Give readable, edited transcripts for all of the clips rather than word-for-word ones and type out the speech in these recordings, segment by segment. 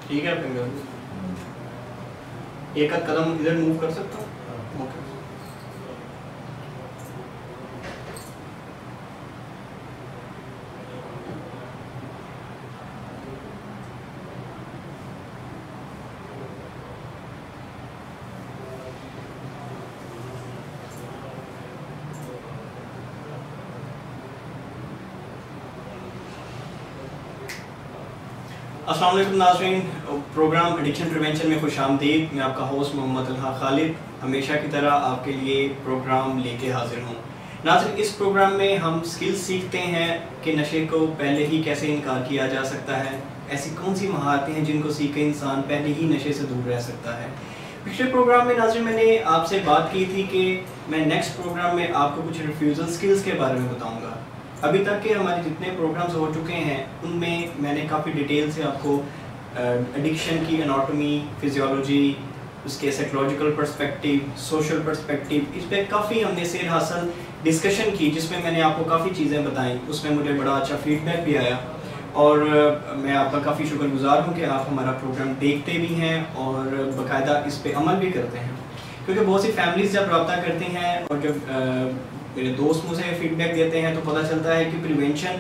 ٹھیک ہے فنگر ایک آدھ قدم ادھر موو کر سکتا ہوں. اوکے السلام علیکم ناظرین. پروگرام ایڈکشن پریونشن میں خوش آمدید. میں آپ کا ہوسٹ محمد الحق خالد ہمیشہ کی طرح آپ کے لیے پروگرام لے کے حاضر ہوں. ناظرین اس پروگرام میں ہم سکلز سیکھتے ہیں کہ نشے کو پہلے ہی کیسے انکار کیا جا سکتا ہے, ایسی کون سی مہارتیں ہیں جن کو سیکھ کے انسان پہلے ہی نشے سے دور رہ سکتا ہے. پچھلے پروگرام میں ناظرین میں نے آپ سے بات کی تھی کہ میں نیکسٹ پروگرام میں آپ کو کچھ ریفیوزل سکلز کے بارے میں بتاؤں گا. ابھی تک کے ہمارے جتنے پروگرامز ہو چکے ہیں ان میں نے کافی ڈیٹیل سے آپ کو ایڈکشن کی اناٹومی, فزیولوجی, اس کے سائیکولوجیکل پرسپیکٹیو, سوشل پرسپیکٹیو, اس پہ کافی ہم نے سیر حاصل ڈسکشن کی جس میں نے آپ کو کافی چیزیں بتائیں. اس میں مجھے بڑا اچھا فیڈ بیک بھی آیا اور میں آپ کا کافی شکر گزار ہوں کہ آپ ہمارا پروگرام دیکھتے بھی ہیں اور باقاعدہ اس پہ عمل بھی کرتے ہیں. کیونکہ بہت سی فیملیز جب رابطہ کرتی ہیں اور جب میرے دوست مجھے فیڈ بیک دیتے ہیں تو پتہ چلتا ہے کہ پریونشن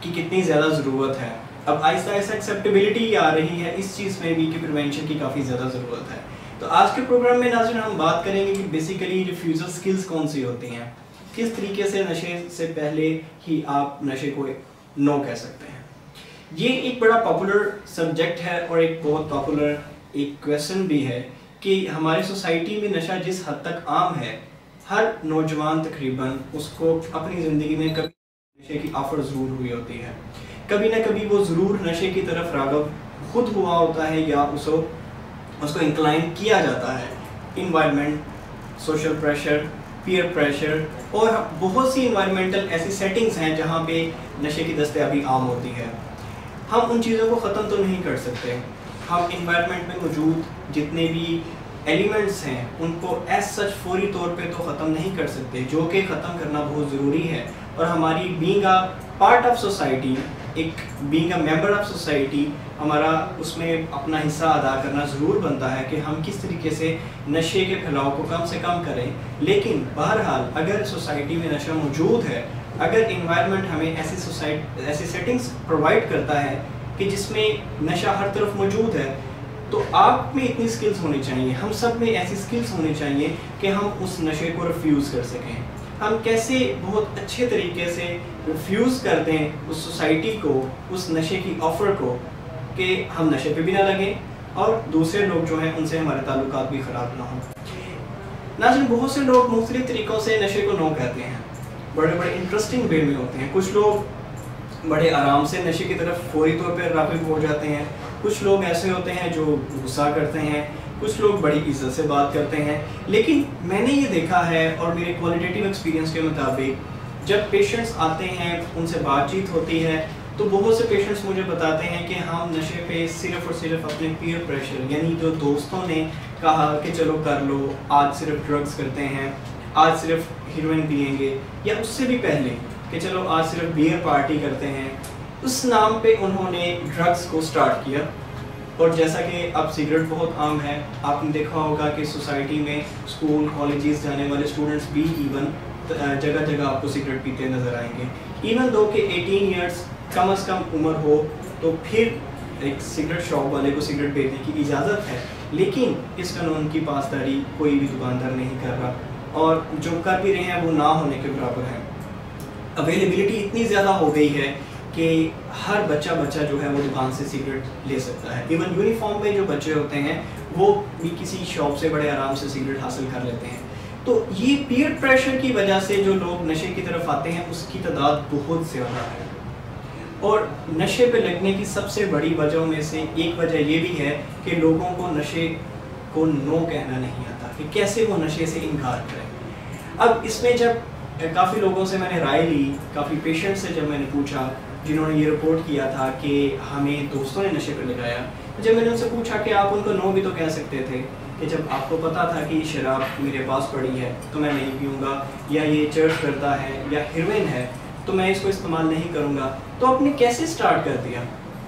کی کتنی زیادہ ضرورت ہے. اب آہستہ آہستہ ایکسیپٹیبلٹی آ رہی ہے اس چیز میں بھی کہ پریونشن کی کافی زیادہ ضرورت ہے. تو آج کے پروگرام میں ناظرین ہم بات کریں گے کہ بیسیکلی ریفیوزل سکلز کون سی ہوتی ہیں, کس طریقے سے نشے سے پہلے ہی آپ نشے کو نو کہہ سکتے ہیں. یہ ایک بڑا پاپولر سبجیکٹ ہے اور ایک بہت پاپولر ایک کویسچن بھی ہے کہ ہماری سوسائٹی میں نشہ جس حد تک عام ہے, ہر نوجوان تقریباً اس کو اپنی زندگی میں کبھی نشے کی آفر ضرور ہوئی ہوتی ہے. کبھی نہ کبھی وہ ضرور نشے کی طرف راغب خود ہوا ہوتا ہے یا اس کو انکلائن کیا جاتا ہے. Environment, social pressure, peer pressure اور بہت سی انوائرمنٹل ایسی سیٹنگز ہیں جہاں پہ نشے کی دستیابی عام ہوتی ہے. ہم ان چیزوں کو ختم تو نہیں کر سکتے. ہم انوائرمنٹ میں موجود جتنے بھی ایلیمنٹس ہیں ان کو ایز سچ فوری طور پہ تو ختم نہیں کر سکتے, جو کہ ختم کرنا بہت ضروری ہے. اور ہماری being a part of society, ایک being a member of society, ہمارا اس میں اپنا حصہ ادا کرنا ضرور بنتا ہے کہ ہم کس طریقے سے نشے کے پھیلاؤ کو کم سے کم کریں. لیکن بہرحال اگر سوسائٹی میں نشہ موجود ہے, اگر انوائرمنٹ ہمیں ایسی سیٹنگز پرووائڈ کرتا ہے کہ جس میں نشہ ہر طرف موجود ہے, تو آپ میں اتنی سکلز ہونی چاہیے, ہم سب میں ایسی سکلز ہونی چاہیے کہ ہم اس نشے کو ریفیوز کر سکیں. ہم کیسے بہت اچھے طریقے سے ریفیوز کر دیں اس سوسائٹی کو, اس نشے کی آفر کو, کہ ہم نشے پہ بھی نہ لگیں اور دوسرے لوگ جو ہیں ان سے ہمارے تعلقات بھی خراب نہ ہوں. ناظرین بہت سے لوگ مختلف طریقوں سے نشے کو نو کہتے ہیں, بڑے بڑے انٹرسٹنگ وے میں ہوتے ہیں. کچھ لوگ بڑے آرام سے نشے کی طرف فوری طور پہ راغب ہو جاتے ہیں. کچھ لوگ ایسے ہوتے ہیں جو غصہ کرتے ہیں, کچھ لوگ بڑی عزت سے بات کرتے ہیں. لیکن میں نے یہ دیکھا ہے اور میرے کوالٹیٹیو ایکسپیرینس کے مطابق جب پیشنٹس آتے ہیں, ان سے بات چیت ہوتی ہے, تو بہت سے پیشنٹس مجھے بتاتے ہیں کہ ہم نشے پہ صرف اور صرف اپنے پیئر پریشر, یعنی جو دوستوں نے کہا کہ چلو کر لو, آج صرف ڈرگز کرتے ہیں, آج صرف ہیروئن پئیں گے, یا اس سے بھی پہلے کہ چلو آج صرف بیئر پارٹی کرتے ہیں, اس نام پہ انہوں نے ڈرگز کو سٹارٹ کیا. اور جیسا کہ اب سگریٹ بہت عام ہے, آپ نے دیکھا ہوگا کہ سوسائٹی میں اسکول کالجز جانے والے اسٹوڈنٹس بھی ایون جگہ جگہ آپ کو سگریٹ پیتے نظر آئیں گے. ایون دو کہ 18 ایئرس کم از کم عمر ہو تو پھر ایک سگریٹ شاپ والے کو سگریٹ بیچنے کی اجازت ہے, لیکن اس قانون کی پاسداری کوئی بھی دکاندار نہیں کر رہا, اور جو کر بھی رہے ہیں وہ نہ ہونے کے برابر ہے. اویلیبلٹی اتنی زیادہ ہو گئی ہے کہ ہر بچہ جو ہے وہ دکان سے سگریٹ لے سکتا ہے. ایون یونیفارم میں جو بچے ہوتے ہیں وہ بھی کسی شاپ سے بڑے آرام سے سگریٹ حاصل کر لیتے ہیں. تو یہ پیئر پریشر کی وجہ سے جو لوگ نشے کی طرف آتے ہیں اس کی تعداد بہت زیادہ ہے. اور نشے پہ لگنے کی سب سے بڑی وجہوں میں سے ایک وجہ یہ بھی ہے کہ لوگوں کو نشے کو نو کہنا نہیں آتا, کہ کیسے وہ نشے سے انکار کریں. اب اس میں جب کافی لوگوں سے میں نے رائے لی, کافی پیشنٹ سے جب میں نے پوچھا جنہوں نے یہ رپورٹ کیا تھا کہ ہمیں دوستوں نے نشے پہ لگایا, جب میں نے ان سے پوچھا کہ آپ ان کو نو بھی تو کہہ سکتے تھے, کہ جب آپ کو پتا تھا کہ یہ شراب میرے پاس پڑی ہے تو میں نہیں پیوں گا, یا یہ چرچ کرتا ہے یا ہیروئن ہے تو میں اس کو استعمال نہیں کروں گا, تو آپ نے کیسے سٹارٹ کر دیا.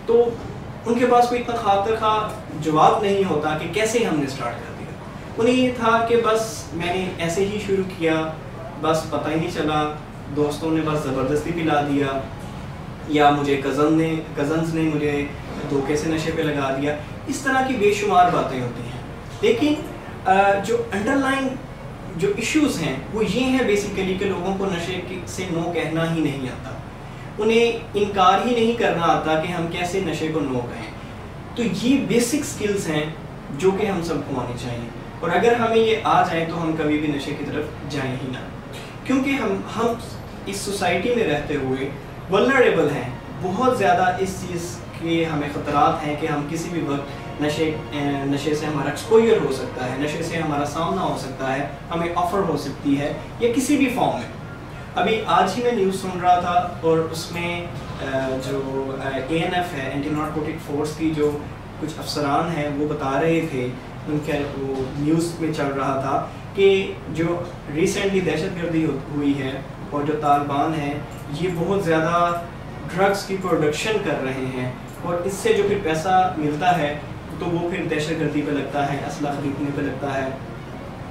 تو उनके पास कोई इतना खातिर खा जवाब नहीं होता कि कैसे हमने स्टार्ट कर दिया। उन्हें ये था कि बस मैंने ऐसे ही शुरू किया, बस पता ही नहीं चला, दोस्तों ने बस ज़बरदस्ती पिला दिया, या मुझे कज़न्स ने मुझे धोखे से नशे पे लगा दिया। इस तरह की बेशुमार बातें होती हैं। लेकिन जो अंडरलाइन जो इश्यूज़ हैं वो ये हैं बेसिकली कि लोगों को नशे से नो कहना ही नहीं आता, उन्हें इनकार ही नहीं करना आता कि हम कैसे नशे को नो कहें। तो ये बेसिक स्किल्स हैं जो कि हम सबको आनी चाहिए, और अगर हमें ये आ जाए तो हम कभी भी नशे की तरफ जाएं ही ना, क्योंकि हम इस सोसाइटी में रहते हुए वल्नरेबल हैं। बहुत ज़्यादा इस चीज़ के हमें ख़तरात हैं कि हम किसी भी वक्त नशे से हमारा एक्सपोजर हो सकता है, नशे से हमारा सामना हो सकता है, हमें ऑफ़र हो सकती है, या किसी भी फॉर्म में। अभी आज ही मैं न्यूज़ सुन रहा था, और उसमें जो ANF है, एंटी नारकोटिक फोर्स की जो कुछ अफसरान हैं वो बता रहे थे, उनके वो न्यूज़ में चल रहा था कि जो रिसेंटली दहशतगर्दी हुई है और जो तालिबान हैं ये बहुत ज़्यादा ड्रग्स की प्रोडक्शन कर रहे हैं, और इससे जो फिर पैसा मिलता है तो वो फिर दहशतगर्दी पे लगता है, असला खरीदने पे लगता है।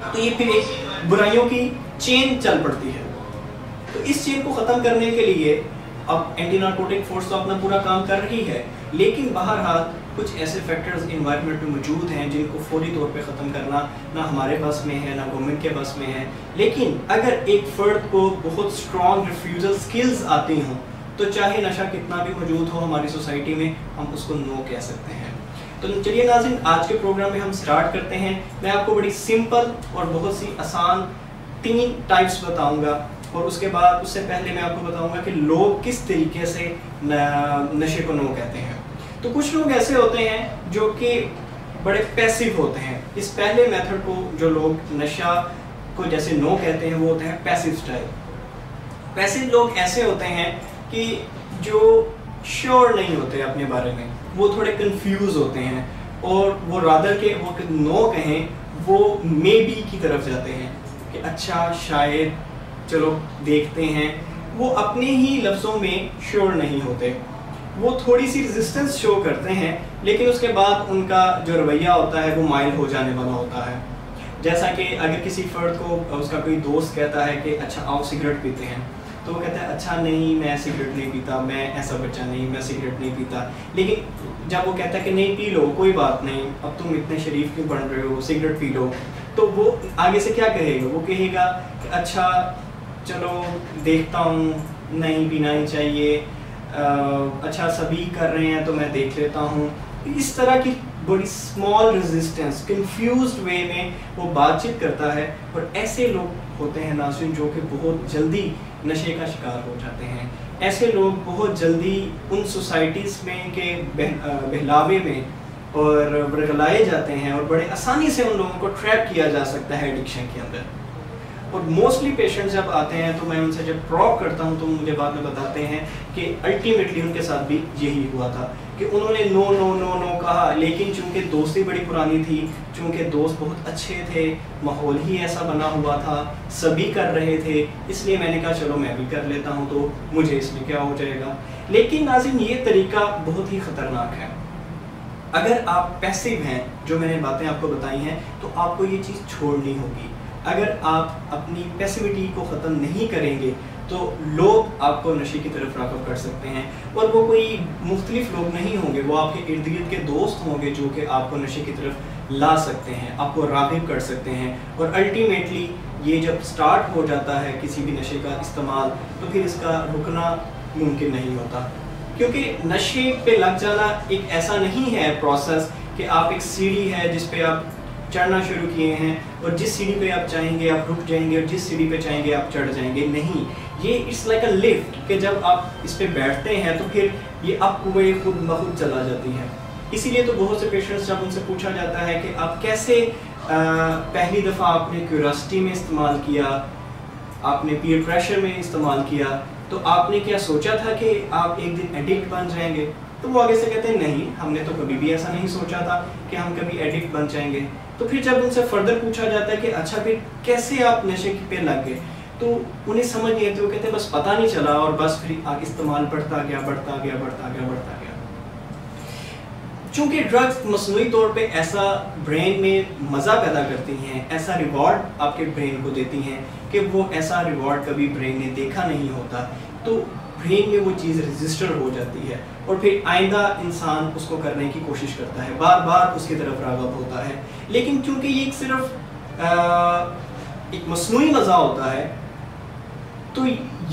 तो ये फिर एक बुराइयों की चेन चल पड़ती है। तो इस चेन को ख़त्म करने के लिए अब एंटी नारकोटिक फोर्स तो अपना पूरा काम कर रही है, लेकिन बहरहाल कुछ ऐसे फैक्टर्स इन्वायरमेंट में मौजूद हैं जिनको फौरी तौर पे ख़त्म करना ना हमारे बस में है, ना गवर्नमेंट के बस में है। लेकिन अगर एक फ़र्द को बहुत स्ट्रॉन्ग रिफ्यूज़ल स्किल्स आती हों तो चाहे नशा कितना भी मौजूद हो हमारी सोसाइटी में, हम उसको नो कह सकते हैं। तो चलिए नाज़रीन, आज के प्रोग्राम में हम स्टार्ट करते हैं। मैं आपको बड़ी सिंपल और बहुत सी आसान 3 टाइप्स बताऊँगा, और उसके बाद उससे पहले मैं आपको बताऊंगा कि लोग किस तरीके से नशे को नो कहते हैं। तो कुछ लोग ऐसे होते हैं जो कि बड़े पैसिव होते हैं। इस पहले मेथड को जो लोग नशा को जैसे नो कहते हैं वो होते हैं पैसिव स्टाइल। पैसिव लोग ऐसे होते हैं कि जो श्योर नहीं होते अपने बारे में, वो थोड़े कंफ्यूज होते हैं, और वो रादर के वो नो कहें वो मे बी की तरफ जाते हैं कि अच्छा शायद चलो देखते हैं। वो अपने ही लफ्ज़ों में श्योर नहीं होते, वो थोड़ी सी रेजिस्टेंस शो करते हैं, लेकिन उसके बाद उनका जो रवैया होता है वो माइल हो जाने वाला होता है। जैसा कि अगर किसी फ़र्द को उसका कोई दोस्त कहता है कि अच्छा आओ सिगरेट पीते हैं, तो वो कहता है अच्छा नहीं मैं सिगरेट नहीं पीता, मैं ऐसा बच्चा नहीं, मैं सिगरेट नहीं पीता। लेकिन जब वो कहता है कि नहीं पी लो कोई बात नहीं, अब तुम इतने शरीफ क्यों बन रहे हो, सिगरेट पी लो, तो वो आगे से क्या कहेगा? वो कहेगा कि अच्छा चलो देखता हूँ, नहीं पीना ही चाहिए, अच्छा सभी कर रहे हैं तो मैं देख लेता हूँ। इस तरह की बड़ी स्मॉल रेजिस्टेंस कंफ्यूज्ड वे में वो बातचीत करता है, और ऐसे लोग होते हैं नाज़रीन जो कि बहुत जल्दी नशे का शिकार हो जाते हैं। ऐसे लोग बहुत जल्दी उन सोसाइटीज़ में के बहलावे में और बरगलाए जाते हैं, और बड़े आसानी से उन लोगों को ट्रैप किया जा सकता है एडिक्शन के अंदर। और मोस्टली पेशेंट्स जब आते हैं तो मैं उनसे जब प्रॉब करता हूं तो मुझे बाद में बताते हैं कि अल्टीमेटली उनके साथ भी यही हुआ था कि उन्होंने नो नो नो नो कहा, लेकिन चूंकि दोस्ती बड़ी पुरानी थी, चूंकि दोस्त बहुत अच्छे थे, माहौल ही ऐसा बना हुआ था, सभी कर रहे थे, इसलिए मैंने कहा चलो मैं भी कर लेता हूं तो मुझे इसमें क्या हो जाएगा। लेकिन नाज़रीन ये तरीका बहुत ही ख़तरनाक है। अगर आप पैसिव हैं, जो मैंने बातें आपको बताई हैं, तो आपको ये चीज़ छोड़नी होगी। अगर आप अपनी पैसिविटी को ख़त्म नहीं करेंगे तो लोग आपको नशे की तरफ राग़िब कर सकते हैं, और वो कोई मुख्तलिफ लोग नहीं होंगे, वो आपके इर्द गिर्द के दोस्त होंगे जो कि आपको नशे की तरफ ला सकते हैं, आपको राग़िब कर सकते हैं। और अल्टीमेटली ये जब स्टार्ट हो जाता है किसी भी नशे का इस्तेमाल, तो फिर इसका रुकना मुमकिन नहीं होता, क्योंकि नशे पे लग जाना एक ऐसा नहीं है प्रोसेस कि आप एक सीढ़ी है जिस पे आप चढ़ना शुरू किए हैं और जिस सीढ़ी पे आप चाहेंगे आप रुक जाएंगे और जिस सीढ़ी पे चाहेंगे आप चढ़ जाएंगे। नहीं, ये इट्स लाइक अ लिफ्ट कि जब आप इस पे बैठते हैं तो फिर ये अप वे खुद ब खुद चला जाती है। इसीलिए तो बहुत से पेशेंट्स जब उनसे पूछा जाता है कि आप कैसे पहली दफ़ा आपने क्यूरियोसिटी में इस्तेमाल किया, आपने पीयर प्रेशर में इस्तेमाल किया, तो आपने क्या सोचा था कि आप एक दिन एडिक्ट बन जाएंगे? तो वो आगे से कहते हैं नहीं, हमने तो कभी भी ऐसा नहीं सोचा था कि हम कभी एडिक्ट बन जाएंगे। तो फिर जब उनसे फर्दर पूछा जाता है कि अच्छा फिर कैसे आप नशे पे लग गए, तो उन्हें समझ नहीं आती, वो कहते हैं बस पता नहीं चला और बस फिर आगे इस्तेमाल बढ़ता गया बढ़ता गया बढ़ता गया बढ़ता गया। چونکہ ڈرگس مصنوعی طور پہ ایسا برین میں مزہ پیدا کرتی ہیں، ایسا ریوارڈ آپ کے برین کو دیتی ہیں کہ وہ ایسا ریوارڈ کبھی برین نے دیکھا نہیں ہوتا، تو برین میں وہ چیز رجسٹر ہو جاتی ہے اور پھر آئندہ انسان اس کو کرنے کی کوشش کرتا ہے، بار بار اس کی طرف راغب ہوتا ہے۔ لیکن چونکہ یہ ایک صرف ایک مصنوعی مزہ ہوتا ہے تو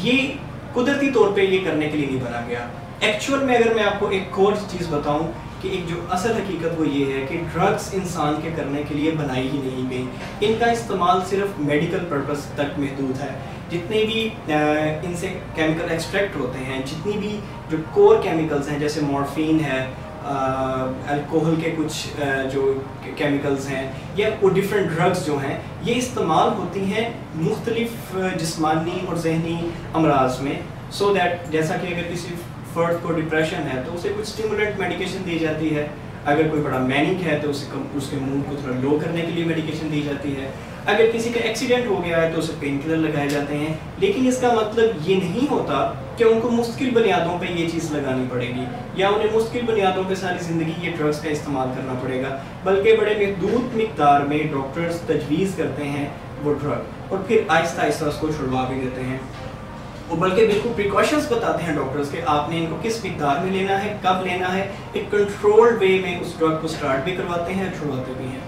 یہ قدرتی طور پہ یہ کرنے کے لیے نہیں بنا گیا۔ ایکچوئل میں اگر میں آپ کو ایک اور چیز بتاؤں کہ ایک جو اصل حقیقت وہ یہ ہے کہ ڈرگس انسان کے کرنے کے لیے بنائی ہی نہیں گئی، ان کا استعمال صرف میڈیکل پرپس تک محدود ہے۔ جتنے بھی ان سے کیمیکل ایکسٹریکٹ ہوتے ہیں، جتنی بھی جو کور کیمیکلز ہیں جیسے مورفین ہے، الکوہل کے کچھ جو کیمیکلز ہیں یا وہ ڈفرینٹ ڈرگز جو ہیں، یہ استعمال ہوتی ہیں مختلف جسمانی اور ذہنی امراض میں، سو دیٹ جیسا کہ اگر کسی فرد کو ڈپریشن ہے تو اسے کچھ اسٹیمولنٹ میڈیکیشن دی جاتی ہے، اگر کوئی بڑا مینک ہے تو اس کے موڈ کو تھوڑا لو کرنے کے لیے میڈیکیشن دی جاتی ہے، اگر کسی کا ایکسیڈنٹ ہو گیا ہے تو اسے پین کلر لگائے جاتے ہیں۔ لیکن اس کا مطلب یہ نہیں ہوتا کہ ان کو مستقل بنیادوں پہ یہ چیز لگانی پڑے گی یا انہیں مستقل بنیادوں پہ ساری زندگی یہ ڈرگس کا استعمال کرنا پڑے گا، بلکہ بڑے محدود مقدار میں ڈاکٹرز تجویز کرتے ہیں وہ ڈرگ اور پھر آہستہ آہستہ اس کو چھڑوا بھی دیتے ہیں، وہ بلکہ بالکل پریکاشنز بتاتے ہیں ڈاکٹرز کہ آپ نے ان کو کس مقدار میں لینا ہے، کب لینا ہے، ایک کنٹرولڈ وے میں اس ڈرگ کو سٹارٹ بھی کرواتے ہیں اور چھڑواتے بھی ہیں۔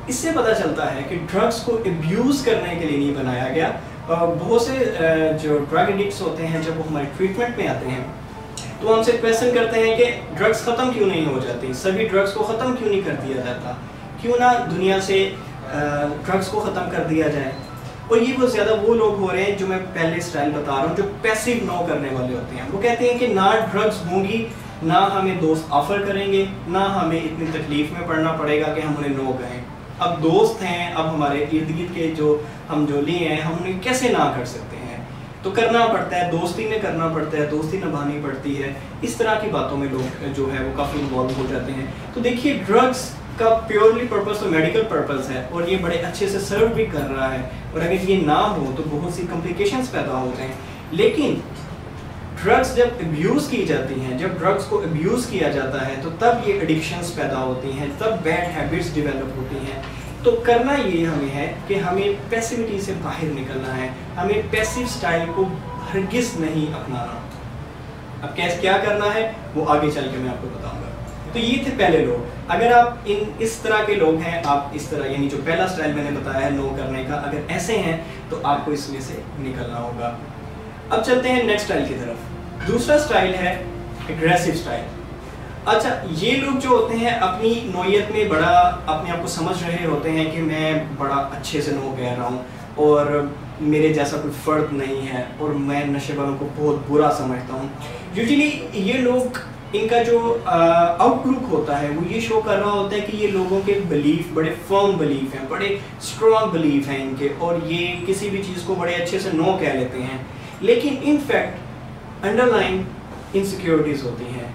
اس سے پتہ چلتا ہے کہ ڈرگس کو ابیوز کرنے کے لیے نہیں بنایا گیا۔ بہت سے جو ڈرگ ایڈکٹس ہوتے ہیں جب وہ ہمارے ٹریٹمنٹ میں آتے ہیں تو ہم سے کویسچن کرتے ہیں کہ ڈرگس ختم کیوں نہیں ہو جاتی، سبھی ڈرگس کو ختم کیوں نہیں کر دیا جاتا، کیوں نہ دنیا سے ڈرگس کو ختم کر دیا جائے۔ اور یہ بہت زیادہ وہ لوگ ہو رہے ہیں جو میں پہلے اسٹائل بتا رہا ہوں، جو پیسیو نو کرنے والے ہوتے ہیں۔ وہ کہتے ہیں کہ نہ ڈرگس ہوں گی، نہ ہمیں دوست آفر کریں گے، نہ ہمیں اتنی تکلیف میں پڑنا پڑے گا کہ ہم انہیں نو کہیں۔ اب دوست ہیں، اب ہمارے ارد گرد کے جو ہم جو لیے ہیں، ہم انہیں کیسے نہ کر سکتے ہیں، تو کرنا پڑتا ہے، دوستی میں کرنا پڑتا ہے، دوستی نبھانی پڑتی ہے۔ اس طرح کی باتوں میں لوگ جو ہے وہ کافی انوالو ہو جاتے ہیں۔ تو دیکھیے ڈرگس کا پیورلی پرپس تو میڈیکل پرپس ہے اور یہ بڑے اچھے سے سرو بھی کر رہا ہے، اور اگر یہ نہ ہو تو بہت سی کمپلیکیشنز پیدا ہوتے ہیں۔ لیکن ڈرگس جب ابیوز کی جاتی ہیں، جب ڈرگس کو ابیوز کیا جاتا ہے تو تب یہ ایڈکشنز پیدا ہوتی ہیں، تب بیڈ ہیبٹس ڈیولپ ہوتی ہیں۔ تو کرنا یہ ہمیں ہے کہ ہمیں پیسیوٹی سے باہر نکلنا ہے، ہمیں پیسیو سٹائل کو ہرگز نہیں اپنانا۔ اب کیسے کیا کرنا ہے وہ آگے چل کے میں آپ کو بتاؤں گا۔ تو یہ تھے پہلے لوگ۔ اگر آپ اس طرح کے لوگ ہیں، آپ اس طرح یعنی جو پہلا سٹائل میں نے بتایا ہے نو کرنے کا، اگر ایسے ہیں تو آپ کو اس میں سے نکلنا ہوگا۔ اب چلتے ہیں نیکسٹ سٹائل کی طرف۔ دوسرا سٹائل ہے اگریسو سٹائل۔ اچھا، یہ لوگ جو ہوتے ہیں اپنی نوعیت میں بڑا اپنے آپ کو سمجھ رہے ہوتے ہیں کہ میں بڑا اچھے سے نو کہہ رہا ہوں اور میرے جیسا کوئی فرد نہیں ہے اور میں نشے والوں کو بہت برا سمجھتا ہوں۔ یوزلی یہ لوگ، ان کا جو آؤٹ لک ہوتا ہے وہ یہ شو کر رہا ہوتا ہے کہ یہ لوگوں کے بلیف بڑے فرم بلیف ہیں، بڑے اسٹرانگ بلیف ہیں ان کے، اور یہ کسی بھی چیز کو بڑے اچھے سے نو کہہ لیتے ہیں۔ لیکن in fact under line insecurities ہوتی ہیں،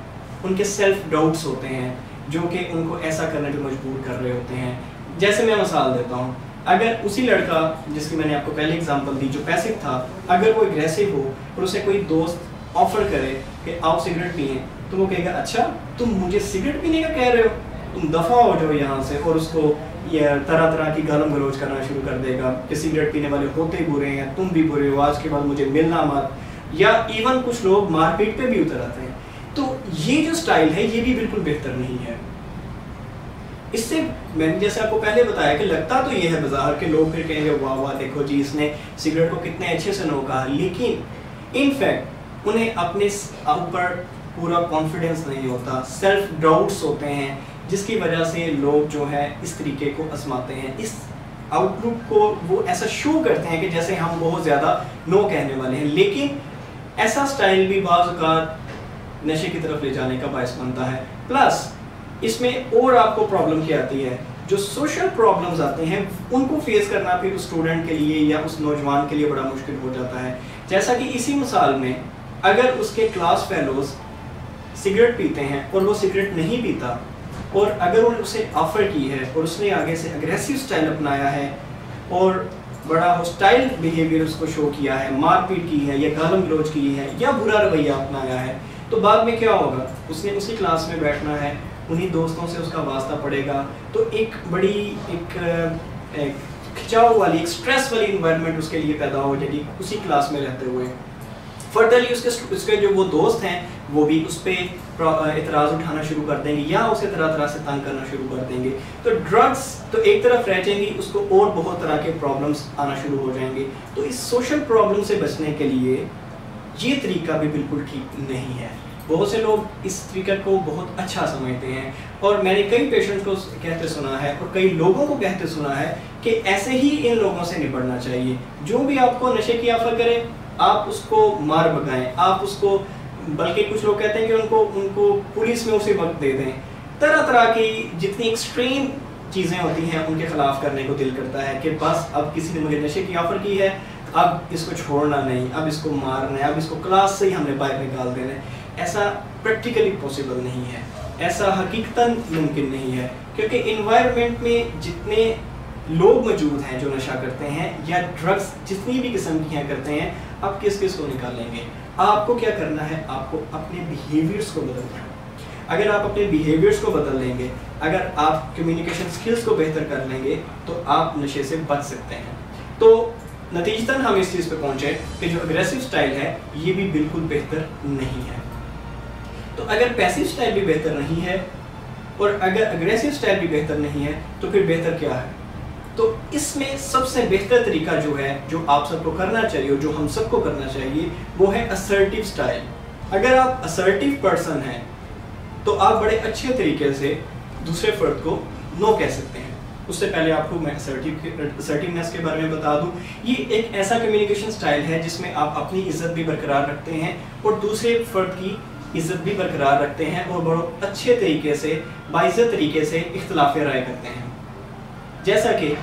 ان کے سیلف ڈاؤٹس ہوتے ہیں جو کہ ان کو ایسا کرنے پہ مجبور کر رہے ہوتے ہیں۔ جیسے میں مثال دیتا ہوں، اگر اسی لڑکا جس کی میں نے آپ کو پہلے اگزامپل دی جو پیسو تھا، اگر وہ اگریسو ہو اور اسے کوئی دوست آفر کرے کہ آؤ سگریٹ پئیں، تو وہ کہے گا اچھا تم مجھے سگریٹ پینے کا کہہ رہے ہو، تم دفعہ ہو جاؤ یہاں سے، اور اس کو یہ طرح طرح کی گالم گلوچ کرنا شروع کر دے گا کہ سگریٹ پینے والے ہوتے برے ہیں، تم بھی برے ہو، آج کے بعد مجھے ملنا مت، یا ایون کچھ لوگ مار پیٹ پہ بھی اتر آتے ہیں۔ تو یہ جو سٹائل ہے یہ بھی بالکل بہتر نہیں ہے۔ اس سے میں نے جیسے آپ کو پہلے بتایا کہ لگتا تو یہ ہے بظاہر کہ لوگ پھر کہیں گے واہ واہ دیکھو جی اس نے سگریٹ کو کتنے اچھے سے نو کہا، لیکن ان فیکٹ انہیں اپنے اوپر پورا کانفیڈنس نہیں ہوتا، سیلف ڈاؤٹس ہوتے ہیں، جس کی وجہ سے لوگ جو ہے اس طریقے کو آزماتے ہیں، اس آؤٹ لک کو وہ ایسا شو کرتے ہیں کہ جیسے ہم بہت زیادہ نو کہنے والے ہیں۔ لیکن ایسا سٹائل بھی بعض اوقات نشے کی طرف لے جانے کا باعث بنتا ہے۔ پلس اس میں اور آپ کو پرابلم کیا آتی ہے، جو سوشل پرابلمز آتے ہیں ان کو فیس کرنا پھر اس اسٹوڈنٹ کے لیے یا اس نوجوان کے لیے بڑا مشکل ہو جاتا ہے۔ جیسا کہ اسی مثال میں اگر اس کے کلاس فیلوز سگریٹ پیتے ہیں اور وہ سگریٹ نہیں پیتا، اور اگر انہوں نے اسے آفر کی ہے اور اس نے آگے سے اگریسو سٹائل اپنایا ہے اور بڑا ہوسٹائل بیہیویئر اس کو شو کیا ہے، مار پیٹ کی ہے یا گالم گلوچ کی ہے یا برا رویہ اپنایا ہے، تو بعد میں کیا ہوگا، اس نے اسی کلاس میں بیٹھنا ہے उन्हीं दोस्तों से उसका वास्ता पड़ेगा, तो एक बड़ी एक खिंचाव वाली, एक स्ट्रेस वाली इन्वायरमेंट उसके लिए पैदा हो जाएगी उसी क्लास में रहते हुए। फर्दरली उसके जो वो दोस्त हैं वो भी उस पर इतराज़ उठाना शुरू कर देंगे या उसे तरह तरह से तंग करना शुरू कर देंगे। तो ड्रग्स तो एक तरफ रह जाएंगी, उसको और बहुत तरह के प्रॉब्लम्स आना शुरू हो जाएंगे। तो इस सोशल प्रॉब्लम से बचने के लिए ये तरीका भी बिल्कुल ठीक नहीं है। बहुत से लोग इस तरीके को बहुत अच्छा समझते हैं और मैंने कई पेशेंट्स को कहते सुना है और कई लोगों को कहते सुना है कि ऐसे ही इन लोगों से निपटना चाहिए। जो भी आपको नशे की आफत करे आप उसको मार भगाएं, आप उसको, बल्कि कुछ लोग कहते हैं कि उनको पुलिस में उसी वक्त दे दें। तरह तरह की जितनी एक्सट्रीम चीज़ें होती हैं उनके खिलाफ करने को दिल करता है कि बस अब किसी ने मुझे नशे की ऑफर की है, अब इसको छोड़ना नहीं, अब इसको मारना है, अब इसको क्लास से ही हमने बाहर निकाल देना है। ऐसा प्रैक्टिकली पॉसिबल नहीं है, ऐसा हकीकतन मुमकिन नहीं है, क्योंकि इन्वायरमेंट में जितने लोग मौजूद हैं जो नशा करते हैं या ड्रग्स जितनी भी किस्म की हैं करते हैं, आप किस किस को निकालेंगे? आपको क्या करना है? आपको अपने बिहेवियर्स को बदलना है। अगर आप अपने बिहेवियर्स को बदल लेंगे, अगर आप कम्युनिकेशन स्किल्स को बेहतर कर लेंगे, तो आप नशे से बच सकते हैं। तो नतीजतन हम इस चीज़ पे पहुंचे कि जो अग्रेसिव स्टाइल है ये भी बिल्कुल बेहतर नहीं है। तो अगर पैसिव स्टाइल भी बेहतर नहीं है और अगर अग्रेसिव स्टाइल भी बेहतर नहीं है, तो फिर बेहतर क्या है? तो इसमें सबसे बेहतर तरीका जो है, जो आप सबको करना चाहिए और जो हम सबको करना चाहिए, वो है असर्टिव स्टाइल। अगर आप असर्टिव पर्सन हैं तो आप बड़े अच्छे तरीके से दूसरे फर्द को नो कह सकते हैं। उससे पहले आपको मैं असर्टिवनेस के बारे में बता दूं, ये एक ऐसा कम्युनिकेशन स्टाइल है जिसमें आप अपनी इज्जत भी बरकरार रखते हैं और दूसरे फर्द की इज्जत भी बरकरार रखते हैं और बड़े अच्छे तरीके से, बाइज्जत तरीके से इख्तिलाफ राय करते हैं। जैसा कि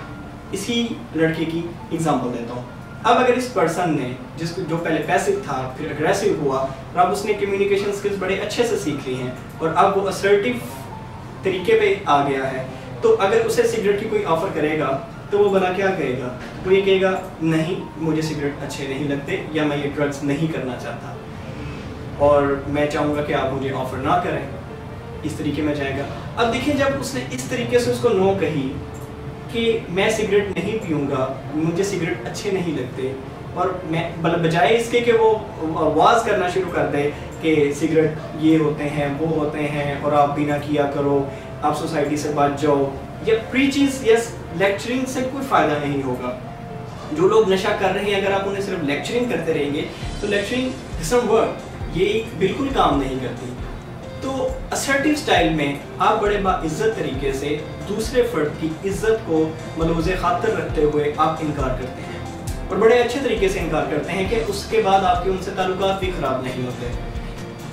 इसी लड़के की एग्जांपल देता हूँ। अब अगर इस पर्सन ने जो पहले पैसिव था फिर अग्रेसिव हुआ और अब उसने कम्युनिकेशन स्किल्स बड़े अच्छे से सीख ली हैं और अब वो असर्टिव तरीके पे आ गया है, तो अगर उसे सिगरेट की कोई ऑफर करेगा तो वो भला क्या कहेगा? वो ये कहेगा नहीं, मुझे सिगरेट अच्छे नहीं लगते या मैं ये ड्रग्स नहीं करना चाहता और मैं चाहूँगा कि आप मुझे ऑफर ना करें। इस तरीके में जाएगा। अब देखिए, जब उसने इस तरीके से उसको नो कही कि मैं सिगरेट नहीं पीऊँगा, मुझे सिगरेट अच्छे नहीं लगते, और मैं बजाय इसके कि वो आवाज़ करना शुरू कर दे कि सिगरेट ये होते हैं वो होते हैं और आप भी ना किया करो, आप सोसाइटी से बच जाओ, या प्रीचिंग या लेक्चरिंग से कोई फ़ायदा नहीं होगा। जो लोग नशा कर रहे हैं, अगर आप उन्हें सिर्फ लेक्चरिंग करते रहेंगे तो लेक्चरिंग डजंट वर्क, ये बिल्कुल काम नहीं करती। तो असर्टिव स्टाइल में आप बड़े बाइज्जत तरीके से दूसरे फर्द की इज्जत को मलूज़े खातिर रखते हुए आप इनकार करते हैं और बड़े अच्छे तरीके से इनकार करते हैं कि उसके बाद आपके उनसे ताल्लुकात भी ख़राब नहीं होते।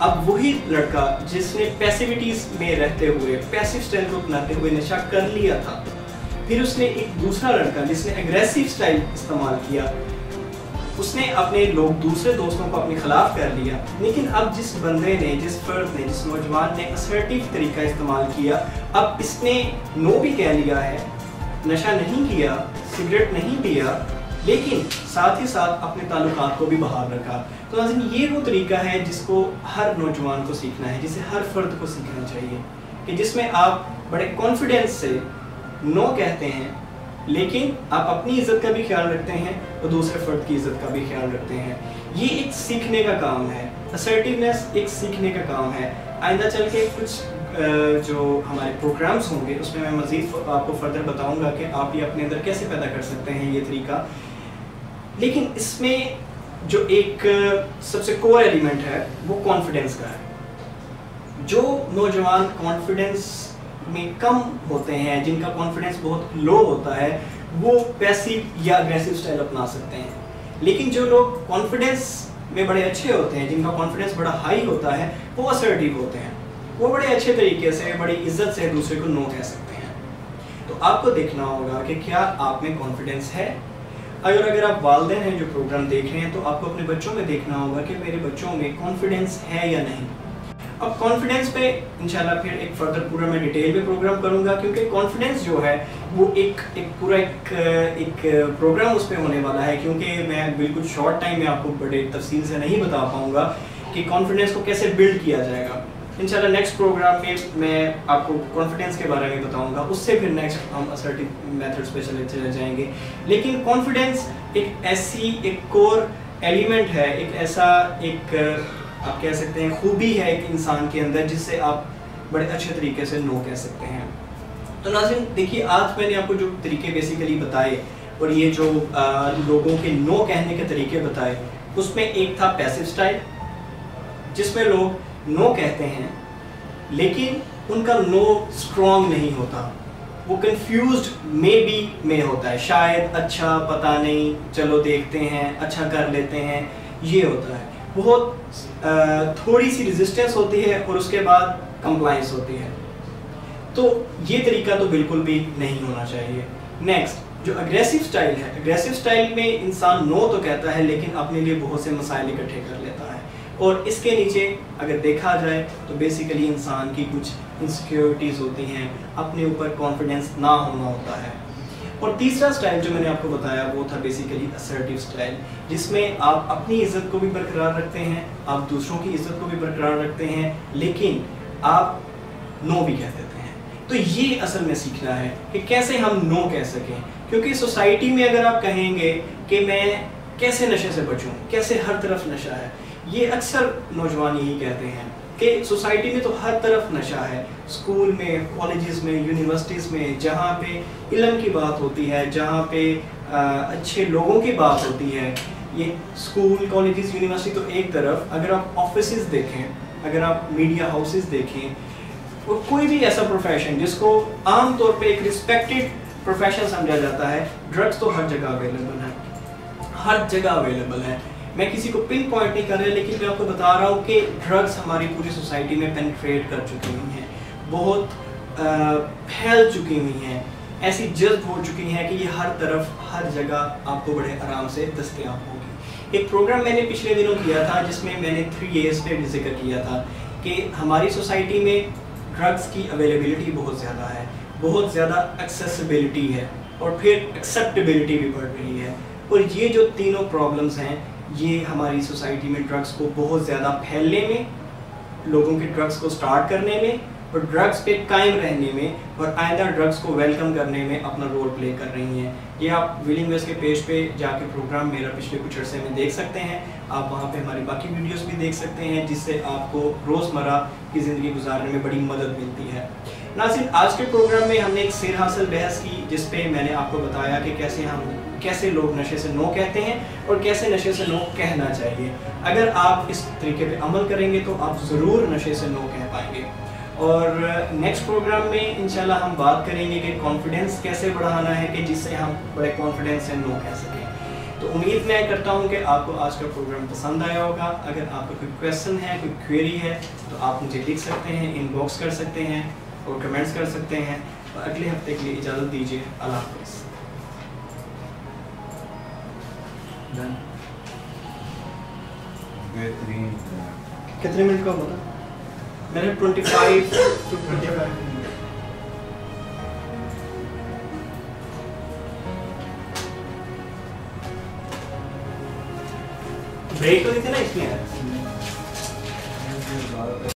अब वही लड़का जिसने पैसिविटीज़ में रहते हुए, पैसिव स्टाइल को अपनाते हुए नशा कर लिया था, फिर उसने एक दूसरा लड़का जिसने एग्रेसिव स्टाइल इस्तेमाल किया, उसने अपने दूसरे दोस्तों को अपने खिलाफ कर लिया। लेकिन अब जिस बंदे ने, जिस फर्द ने, जिस नौजवान ने असर्टिव तरीका इस्तेमाल किया, अब इसने नो भी कह लिया है, नशा नहीं किया, सिगरेट नहीं पिया, लेकिन साथ ही साथ अपने ताल्लुकात को भी बहाल रखा। तो नाज़रीन, ये वो तरीका है जिसको हर नौजवान को सीखना है, जिसे हर फर्द को सीखना चाहिए, कि जिसमें आप बड़े कॉन्फिडेंस से नो कहते हैं, लेकिन आप अपनी इज्जत का भी ख्याल रखते हैं और दूसरे फर्द की इज्जत का भी ख्याल रखते हैं। ये एक सीखने का काम है, असर्टिवनेस एक सीखने का काम है। आइंदा चल के कुछ जो हमारे प्रोग्राम्स होंगे उसमें मैं मज़ीद आपको फर्दर बताऊंगा कि आप ये अपने अंदर कैसे पैदा कर सकते हैं ये तरीका। लेकिन इसमें जो एक सबसे कोर एलिमेंट है वो कॉन्फिडेंस का है। जो नौजवान कॉन्फिडेंस में कम होते हैं, जिनका कॉन्फिडेंस बहुत लो होता है, वो पैसिव या अग्रेसिव स्टाइल अपना सकते हैं। लेकिन जो लोग कॉन्फिडेंस में बड़े अच्छे होते हैं, जिनका कॉन्फिडेंस बड़ा हाई होता है, वो असर्टिव होते हैं। वो बड़े अच्छे तरीके से, बड़ी इज्जत से दूसरे को नो कह सकते हैं। तो आपको देखना होगा कि क्या आप में कॉन्फिडेंस है। अगर आप वालिदैन हैं जो प्रोग्राम देख रहे हैं, तो आपको अपने बच्चों में देखना होगा कि मेरे बच्चों में कॉन्फिडेंस है या नहीं। अब कॉन्फिडेंस पे इंशाल्लाह फिर एक फर्दर पूरा मैं डिटेल में प्रोग्राम करूंगा, क्योंकि कॉन्फिडेंस जो है वो एक पूरा प्रोग्राम उस पर होने वाला है, क्योंकि मैं बिल्कुल शॉर्ट टाइम में आपको बड़े तफसील से नहीं बता पाऊंगा कि कॉन्फिडेंस को कैसे बिल्ड किया जाएगा। इंशाल्लाह नेक्स्ट प्रोग्राम में मैं आपको कॉन्फिडेंस के बारे में बताऊंगा, उससे फिर नेक्स्ट हम असर्टिव मेथड्स पे चले जाएंगे। लेकिन कॉन्फिडेंस एक कोर एलिमेंट है, एक ऐसा एक आप कह सकते हैं खूबी है एक इंसान के अंदर, जिससे आप बड़े अच्छे तरीके से नो कह सकते हैं। तो नाज़रीन देखिए, आज मैंने आपको जो तरीके बेसिकली बताए और ये जो लोगों के नो कहने के तरीके बताए, उसमें एक था पैसिव स्टाइल, जिसमें लोग नो कहते हैं लेकिन उनका नो स्ट्रॉन्ग नहीं होता, वो कंफ्यूज्ड में होता है, शायद, अच्छा, पता नहीं, चलो देखते हैं, अच्छा कर लेते हैं, ये होता है। बहुत थोड़ी सी रेजिस्टेंस होती है और उसके बाद कंप्लायंस होती है। तो ये तरीका तो बिल्कुल भी नहीं होना चाहिए। नेक्स्ट जो अग्रेसिव स्टाइल है, अग्रेसिव स्टाइल में इंसान नो तो कहता है लेकिन अपने लिए बहुत से मसाइल इकट्ठे कर लेता है, और इसके नीचे अगर देखा जाए तो बेसिकली इंसान की कुछ इनसिक्योरिटीज़ होती हैं, अपने ऊपर कॉन्फिडेंस ना होना होता है। और तीसरा स्टाइल जो मैंने आपको बताया वो था बेसिकली असर्टिव स्टाइल, जिसमें आप अपनी इज़्ज़त को भी बरकरार रखते हैं, आप दूसरों की इज़्ज़त को भी बरकरार रखते हैं, लेकिन आप नो भी कह देते हैं। तो ये असल में सीखना है कि कैसे हम नो कह सकें, क्योंकि सोसाइटी में अगर आप कहेंगे कि मैं कैसे नशे से बचूं, कैसे हर तरफ नशा है, ये अक्सर नौजवान यही कहते हैं कि सोसाइटी में तो हर तरफ नशा है, स्कूल में, कॉलेजेस में, यूनिवर्सिटीज़ में, जहाँ पे इल्म की बात होती है, जहाँ पे अच्छे लोगों की बात होती है, ये स्कूल, कॉलेजेस, यूनिवर्सिटी तो एक तरफ, अगर आप ऑफिसेज देखें, अगर आप मीडिया हाउसेस देखें, और कोई भी ऐसा प्रोफेशन जिसको आम तौर पे एक रिस्पेक्टेड प्रोफेशन समझा जाता है, ड्रग्स तो हर जगह अवेलेबल है, हर जगह अवेलेबल है। मैं किसी को पिन पॉइंट नहीं कर रहा, लेकिन मैं आपको बता रहा हूँ कि ड्रग्स हमारी पूरी सोसाइटी में पेनिट्रेट कर चुकी हुई हैं, बहुत फैल चुकी हुई हैं, ऐसी जज्ब हो चुकी हैं कि ये हर तरफ, हर जगह आपको बड़े आराम से दस्तयाब होगी। एक प्रोग्राम मैंने पिछले दिनों किया था जिसमें मैंने 3 A's पे भी जिक्र किया था कि हमारी सोसाइटी में ड्रग्स की अवेलेबिलिटी बहुत ज़्यादा है, बहुत ज़्यादा एक्सेसिबिलिटी है, और फिर एक्सेप्टेबिलिटी भी बढ़ रही है। और ये जो तीनों प्रॉब्लम्स हैं, ये हमारी सोसाइटी में ड्रग्स को बहुत ज़्यादा फैलने में, लोगों के ड्रग्स को स्टार्ट करने में, और ड्रग्स पे कायम रहने में, और आइंदा ड्रग्स को वेलकम करने में अपना रोल प्ले कर रही हैं। ये आप विलिंग वेस्ट के पेज पे जाके प्रोग्राम मेरा पिछले कुछ अर्से में देख सकते हैं। आप वहाँ पे हमारी बाकी वीडियोस भी देख सकते हैं, जिससे आपको रोज़मर्रा की ज़िंदगी गुजारने में बड़ी मदद मिलती है। नाज़रीन, आज के प्रोग्राम में हमने एक सिर हासिल बहस की, जिस पे मैंने आपको बताया कि कैसे लोग नशे से नो कहते हैं और कैसे नशे से नो कहना चाहिए। अगर आप इस तरीके पे अमल करेंगे तो आप ज़रूर नशे से नो कह पाएंगे। और नेक्स्ट प्रोग्राम में इंशाल्लाह हम बात करेंगे कि कॉन्फिडेंस कैसे बढ़ाना है कि जिससे हम बड़े कॉन्फिडेंस से नो कह सकें। तो उम्मीद मैं करता हूँ कि आपको आज का प्रोग्राम पसंद आया होगा। अगर आपका कोई क्वेश्चन है, कोई क्वेरी है, तो आप मुझे लिख सकते हैं, इनबॉक्स कर सकते हैं और कमेंट्स कर सकते हैं। और अगले हफ्ते के लिए इजाज़त दीजिए। अल्लाह हाफ़िज़। बेहतरीन। कितने मिनट का होता? मैंने 25 to 25 ब्रेक तो देते ना इसमें।